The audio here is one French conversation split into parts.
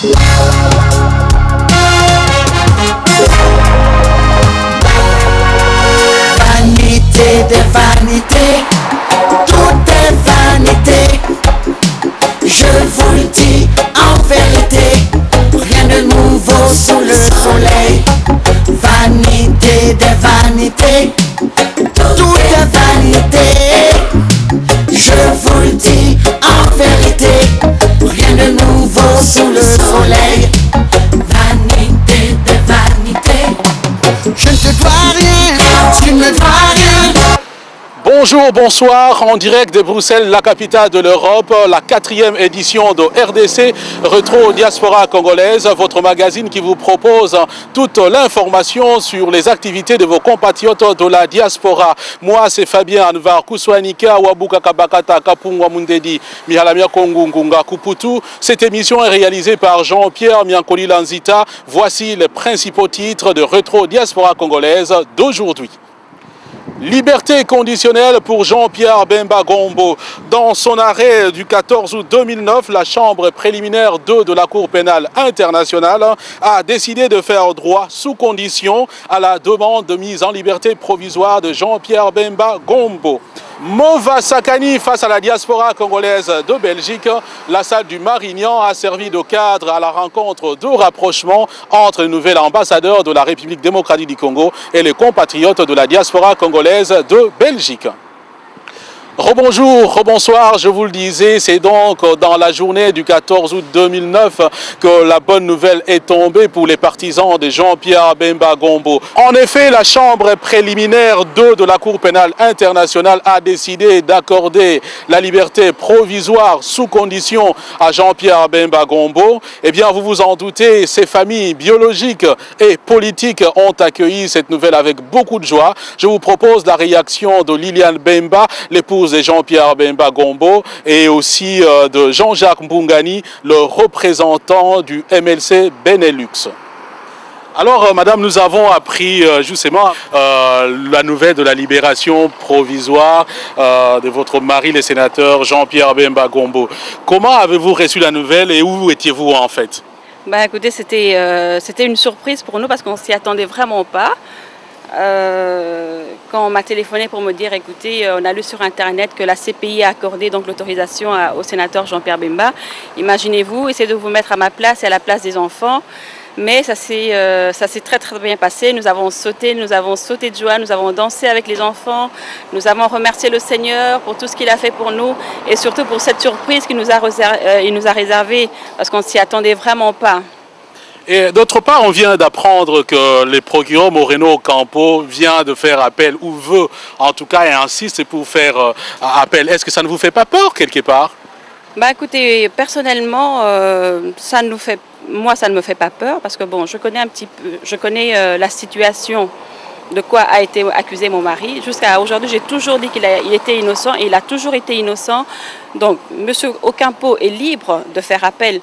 Vanité des vanités, tout est vanité. Je vous le dis en vérité, rien de nouveau sous le soleil. Vanité des vanités, tout est vanité. Je vous le dis en vérité, rien de nouveau sous le soleil. Vanité des vanités, je ne te dois rien, tu ne me dois rien. Bonjour, bonsoir, en direct de Bruxelles, la capitale de l'Europe, la 4e édition de RDC, Retro Diaspora Congolaise, votre magazine qui vous propose toute l'information sur les activités de vos compatriotes de la diaspora. Moi, c'est Fabien Anvar Kouswanika, Wabuka Kabakata, Kapungwa Mundedi, Mihalamia Kongungunga Kuputu. Cette émission est réalisée par Jean-Pierre Miankoli Lanzita. Voici les principaux titres de Retro Diaspora Congolaise d'aujourd'hui. Liberté conditionnelle pour Jean-Pierre Bemba Gombo. Dans son arrêt du 14 août 2009, la chambre préliminaire 2 de la Cour pénale internationale a décidé de faire droit sous condition à la demande de mise en liberté provisoire de Jean-Pierre Bemba Gombo. Mova Sakani face à la diaspora congolaise de Belgique, la salle du Marignan a servi de cadre à la rencontre de rapprochement entre le nouvel ambassadeur de la République démocratique du Congo et les compatriotes de la diaspora congolaise de Belgique. Rebonjour, rebonsoir, je vous le disais, c'est donc dans la journée du 14 août 2009 que la bonne nouvelle est tombée pour les partisans de Jean-Pierre Bemba Gombo. En effet, la chambre préliminaire 2 de la Cour pénale internationale a décidé d'accorder la liberté provisoire sous condition à Jean-Pierre Bemba Gombo. Eh bien, vous vous en doutez, ses familles biologiques et politiques ont accueilli cette nouvelle avec beaucoup de joie. Je vous propose la réaction de Liliane Bemba, l'épouse de Jean-Pierre Bemba Gombo, et aussi de Jean-Jacques Mbungani, le représentant du MLC Benelux. Alors, madame, nous avons appris justement la nouvelle de la libération provisoire de votre mari, le sénateur Jean-Pierre Bemba Gombo. Comment avez-vous reçu la nouvelle et où étiez-vous en fait? Bah, écoutez, c'était une surprise pour nous parce qu'on ne s'y attendait vraiment pas. Quand on m'a téléphoné pour me dire, écoutez, on a lu sur Internet que la CPI a accordé donc l'autorisation au sénateur Jean-Pierre Bemba. Imaginez-vous, essayez de vous mettre à ma place et à la place des enfants. Mais ça s'est très très bien passé. Nous avons sauté de joie, nous avons dansé avec les enfants. Nous avons remercié le Seigneur pour tout ce qu'il a fait pour nous et surtout pour cette surprise qu'il nous a réservée parce qu'on ne s'y attendait vraiment pas. Et d'autre part, on vient d'apprendre que le procureur Moreno Ocampo vient de faire appel, ou veut en tout cas, et insiste pour faire appel. Est-ce que ça ne vous fait pas peur quelque part? Bah écoutez, personnellement, moi ça ne me fait pas peur parce que bon, je connais la situation de quoi a été accusé mon mari. Jusqu'à aujourd'hui, j'ai toujours dit qu'il était innocent et il a toujours été innocent. Donc, M. Ocampo est libre de faire appel,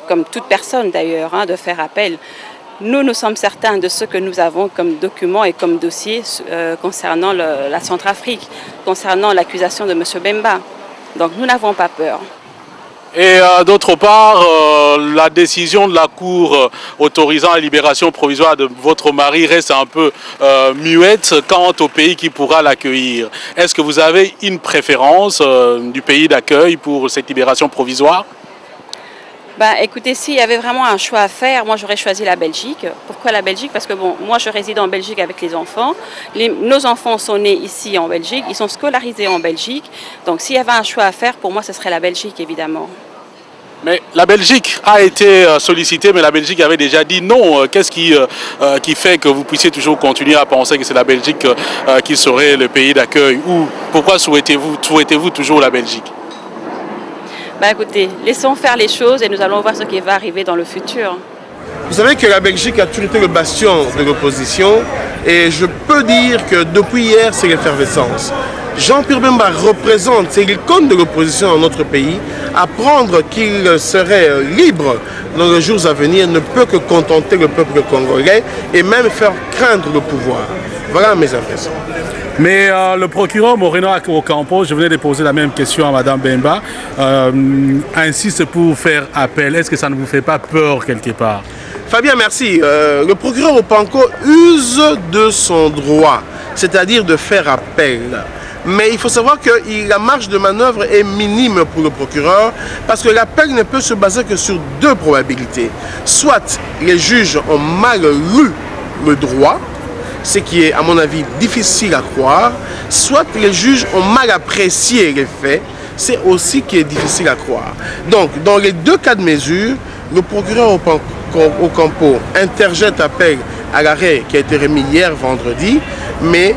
comme toute personne d'ailleurs, de faire appel. Nous sommes certains de ce que nous avons comme documents et comme dossiers concernant la Centrafrique, concernant l'accusation de M. Bemba. Donc nous n'avons pas peur. Et d'autre part, la décision de la Cour autorisant la libération provisoire de votre mari reste un peu muette quant au pays qui pourra l'accueillir. Est-ce que vous avez une préférence du pays d'accueil pour cette libération provisoire? Bah, écoutez, s'il y avait vraiment un choix à faire, moi j'aurais choisi la Belgique. Pourquoi la Belgique? Parce que bon, moi je réside en Belgique avec les enfants. Nos enfants sont nés ici en Belgique, ils sont scolarisés en Belgique. Donc s'il y avait un choix à faire, pour moi ce serait la Belgique évidemment. Mais la Belgique a été sollicitée, mais la Belgique avait déjà dit non. Qu'est-ce qui fait que vous puissiez toujours continuer à penser que c'est la Belgique qui serait le pays d'accueil? Ou pourquoi souhaitez-vous toujours la Belgique? Bah écoutez, laissons faire les choses et nous allons voir ce qui va arriver dans le futur. Vous savez que la Belgique a toujours été le bastion de l'opposition et je peux dire que depuis hier, c'est l'effervescence. Jean-Pierre Bemba représente, c'est l'icône de l'opposition dans notre pays. Apprendre qu'il serait libre dans les jours à venir ne peut que contenter le peuple congolais et même faire craindre le pouvoir. Voilà mes impressions. Mais le procureur Moreno Ocampo, je venais de poser la même question à Mme Bemba, insiste pour faire appel. Est-ce que ça ne vous fait pas peur quelque part? Fabien, merci. Le procureur Ocampo use de son droit, c'est-à-dire de faire appel. Mais il faut savoir que la marge de manœuvre est minime pour le procureur parce que l'appel ne peut se baser que sur deux probabilités. Soit les juges ont mal lu le droit, ce qui est à mon avis difficile à croire, soit les juges ont mal apprécié les faits, c'est aussi qui est difficile à croire. Donc, dans les deux cas de mesure, le procureur Ocampo interjette appel à l'arrêt qui a été remis hier vendredi, mais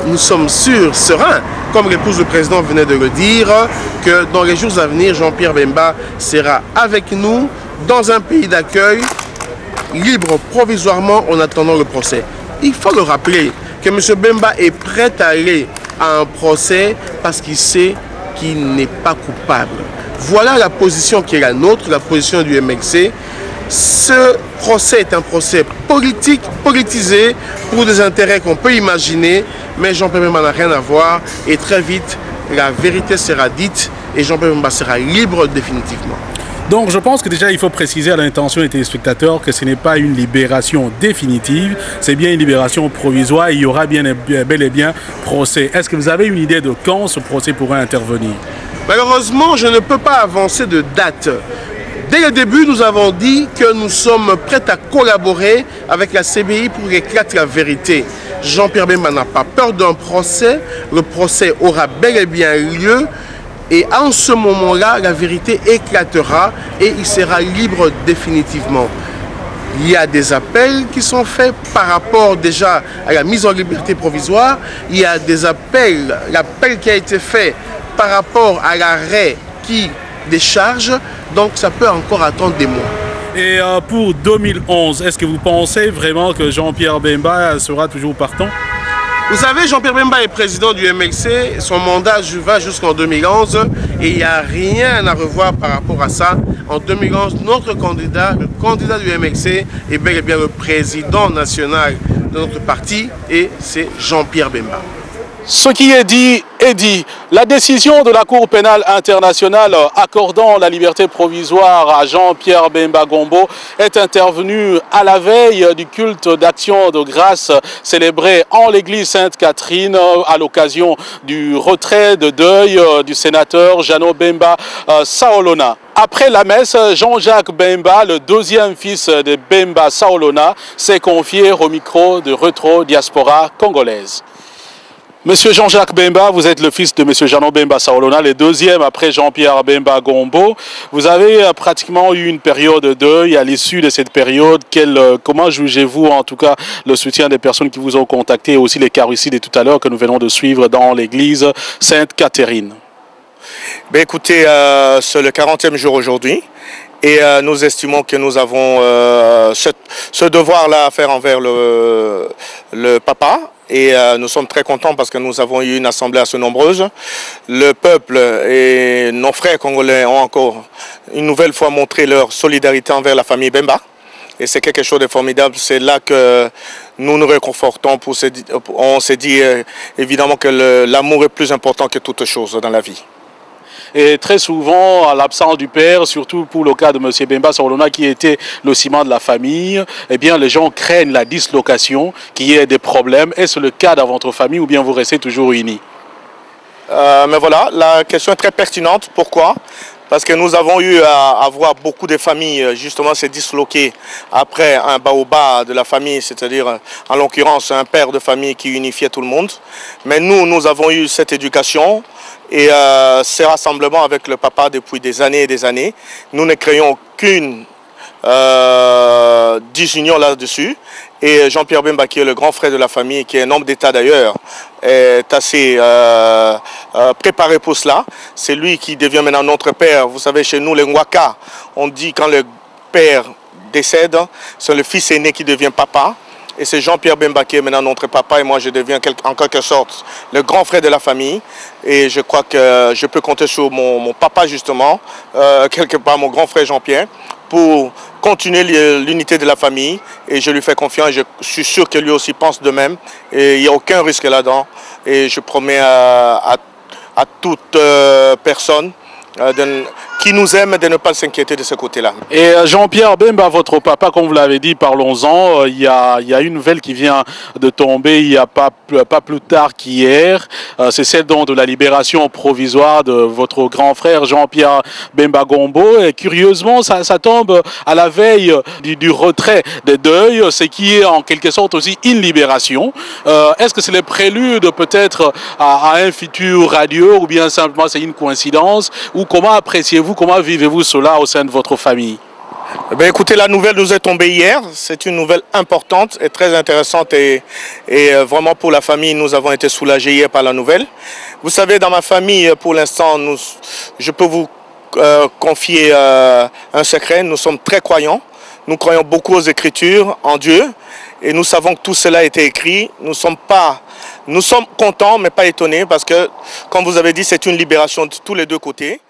nous sommes sûrs, sereins, comme l'épouse du président venait de le dire, que dans les jours à venir, Jean-Pierre Bemba sera avec nous dans un pays d'accueil, libre provisoirement en attendant le procès. Il faut le rappeler que M. Bemba est prêt à aller à un procès parce qu'il sait qu'il n'est pas coupable. Voilà la position qui est la nôtre, la position du MLC. Ce procès est un procès politique, politisé, pour des intérêts qu'on peut imaginer, mais Jean-Pierre Bemba n'a rien à voir et très vite, la vérité sera dite et Jean-Pierre Bemba sera libre définitivement. Donc je pense que déjà il faut préciser à l'intention des téléspectateurs que ce n'est pas une libération définitive, c'est bien une libération provisoire et il y aura bel et bien procès. Est-ce que vous avez une idée de quand ce procès pourrait intervenir? Malheureusement, je ne peux pas avancer de date. Dès le début, nous avons dit que nous sommes prêts à collaborer avec la CBI pour éclater la vérité. Jean-Pierre Bemba n'a pas peur d'un procès. Le procès aura bel et bien lieu. Et en ce moment-là, la vérité éclatera et il sera libre définitivement. Il y a des appels qui sont faits par rapport déjà à la mise en liberté provisoire. Il y a des appels, l'appel qui a été fait par rapport à l'arrêt qui décharge. Donc ça peut encore attendre des mois. Et pour 2011, est-ce que vous pensez vraiment que Jean-Pierre Bemba sera toujours partant? Vous savez, Jean-Pierre Bemba est président du MLC, son mandat va jusqu'en 2011 et il n'y a rien à revoir par rapport à ça. En 2011, notre candidat, le candidat du MLC, est bel et bien le président national de notre parti et c'est Jean-Pierre Bemba. Ce qui est dit est dit. La décision de la Cour pénale internationale accordant la liberté provisoire à Jean-Pierre Bemba Gombo est intervenue à la veille du culte d'action de grâce célébré en l'église Sainte-Catherine à l'occasion du retrait de deuil du sénateur Jeannot Bemba Saolona. Après la messe, Jean-Jacques Bemba, le deuxième fils de Bemba Saolona, s'est confié au micro de Retro Diaspora congolaise. Monsieur Jean-Jacques Bemba, vous êtes le fils de Monsieur Jeannot Bemba Saolona, le deuxième après Jean-Pierre Bemba Gombo. Vous avez pratiquement eu une période de deuil. À l'issue de cette période, comment jugez-vous en tout cas le soutien des personnes qui vous ont contacté et aussi les carucides de tout à l'heure que nous venons de suivre dans l'église Sainte-Catherine? Ben écoutez, c'est le 40e jour aujourd'hui et nous estimons que nous avons ce devoir-là à faire envers le papa. Et nous sommes très contents parce que nous avons eu une assemblée assez nombreuse. Le peuple et nos frères congolais ont encore une nouvelle fois montré leur solidarité envers la famille Bemba. Et c'est quelque chose de formidable. C'est là que nous nous réconfortons. On s'est dit évidemment que l'amour est plus important que toute chose dans la vie. Et très souvent, à l'absence du père, surtout pour le cas de M. Bemba Saolona qui était le ciment de la famille, eh bien les gens craignent la dislocation, qu'il y ait des problèmes. Est-ce le cas dans votre famille ou bien vous restez toujours unis? Mais voilà, la question est très pertinente. Pourquoi? Parce que nous avons eu à voir beaucoup de familles justement se disloquer après un bas de la famille, c'est-à-dire en l'occurrence un père de famille qui unifiait tout le monde. Mais nous avons eu cette éducation et ces rassemblements avec le papa depuis des années et des années. Nous ne créons aucune disunion là-dessus. Et Jean-Pierre Bemba, qui est le grand frère de la famille, qui est un homme d'État d'ailleurs, est assez préparé pour cela. C'est lui qui devient maintenant notre père. Vous savez, chez nous, les Nwaka, on dit quand le père décède, c'est le fils aîné qui devient papa. Et c'est Jean-Pierre Bemba qui est maintenant notre papa et moi je deviens en quelque sorte le grand frère de la famille. Et je crois que je peux compter sur mon papa justement, quelque part mon grand frère Jean-Pierre, pour continuer l'unité de la famille. Et je lui fais confiance et je suis sûr que lui aussi pense de même. Et il n'y a aucun risque là-dedans. Et je promets à toute personne qui nous aime de ne pas s'inquiéter de ce côté-là. Et Jean-Pierre Bemba, votre papa, comme vous l'avez dit, parlons-en, il y a une nouvelle qui vient de tomber il n'y a pas plus tard qu'hier. C'est celle donc de la libération provisoire de votre grand frère Jean-Pierre Bemba Gombo. Et curieusement, ça tombe à la veille du retrait des deuils, ce qui est en quelque sorte aussi une libération. Est-ce que c'est le prélude peut-être à un futur radieux ou bien simplement c'est une coïncidence? Ou comment appréciez-vous, comment vivez-vous cela au sein de votre famille? Écoutez, la nouvelle nous est tombée hier. C'est une nouvelle importante et très intéressante et vraiment pour la famille, nous avons été soulagés hier par la nouvelle. Vous savez, dans ma famille, pour l'instant, je peux vous confier un secret. Nous sommes très croyants. Nous croyons beaucoup aux Écritures, en Dieu. Et nous savons que tout cela a été écrit. Nous sommes contents, mais pas étonnés parce que, comme vous avez dit, c'est une libération de tous les deux côtés.